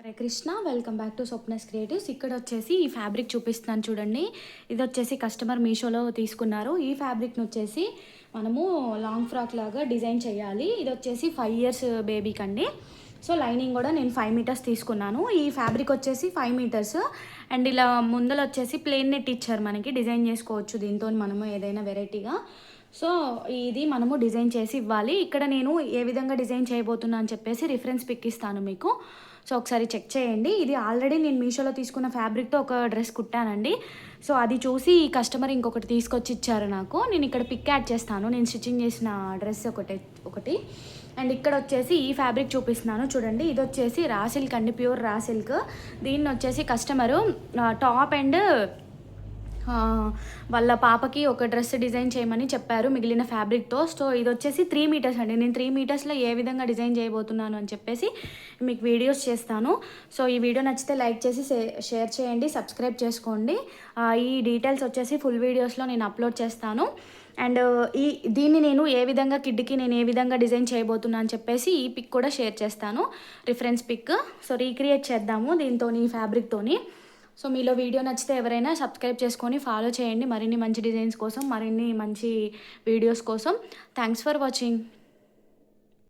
Hare Krishna, welcome back to Swapna's creatives. ఇక్కడ వచ్చేసి ఈ ఫ్యాబ్రిక్ చూపిస్తున్నాను చూడండి. ఇది వచ్చేసి కస్టమర్ మీషోలో తీసుకున్నారు. ఈ ఫ్యాబ్రిక్ని వచ్చేసి మనము లాంగ్ ఫ్రాక్ లాగా డిజైన్ చేయాలి. ఇది వచ్చేసి 5 years బేబీకి అండి. సో లైనింగ్ కూడా నేను 5 meters తీసుకున్నాను. ఈ ఫ్యాబ్రిక్ వచ్చేసి 5 meters అండ్ ఇలా ముందలు వచ్చేసి ప్లెయిన్ నెట్ ఇచ్చారు, మనకి డిజైన్ చేసుకోవచ్చు దీంతో మనము ఏదైనా వెరైటీగా. సో ఇది మనము డిజైన్ చేసి ఇవ్వాలి. ఇక్కడ నేను ఏ విధంగా డిజైన్ చేయబోతున్నా అని చెప్పేసి రిఫరెన్స్ పిక్ ఇస్తాను మీకు. సో ఒకసారి చెక్ చేయండి. ఇది ఆల్రెడీ నేను మీషోలో తీసుకున్న ఫ్యాబ్రిక్తో ఒక డ్రెస్ కుట్టానండి. సో అది చూసి ఈ కస్టమర్ ఇంకొకటి తీసుకొచ్చి ఇచ్చారు నాకు. నేను ఇక్కడ పిక్ యాడ్ చేస్తాను, నేను స్టిచ్చింగ్ చేసిన డ్రెస్ ఒకటి. అండ్ ఇక్కడ వచ్చేసి ఈ ఫ్యాబ్రిక్ చూపిస్తున్నాను చూడండి. ఇది వచ్చేసి రా సిల్క్ అండి, ప్యూర్ రా సిల్క్. దీన్ని వచ్చేసి కస్టమరు టాప్ అండ్ వాళ్ళ పాపకి ఒక డ్రెస్ డిజైన్ చేయమని చెప్పారు మిగిలిన ఫ్యాబ్రిక్తో. సో ఇది వచ్చేసి 3 meters అండి. నేను 3 metersలో ఏ విధంగా డిజైన్ చేయబోతున్నాను అని చెప్పేసి మీకు వీడియోస్ చేస్తాను. సో ఈ వీడియో నచ్చితే లైక్ చేసి షేర్ చేయండి, సబ్స్క్రైబ్ చేసుకోండి. ఈ డీటెయిల్స్ వచ్చేసి ఫుల్ వీడియోస్లో నేను అప్లోడ్ చేస్తాను. అండ్ దీన్ని నేను ఏ విధంగా కిడ్కి నేను ఏ విధంగా డిజైన్ చేయబోతున్నా అని చెప్పేసి ఈ పిక్ కూడా షేర్ చేస్తాను, రిఫరెన్స్ పిక్. సో రీక్రియేట్ చేద్దాము దీంతో, ఈ ఫ్యాబ్రిక్తోని. సో మీలో వీడియో నచ్చితే ఎవరైనా సబ్స్క్రైబ్ చేసుకొని ఫాలో చేయండి మరిన్ని మంచి డిజైన్స్ కోసం, మరిన్ని మంచి వీడియోస్ కోసం. Thanks for watching.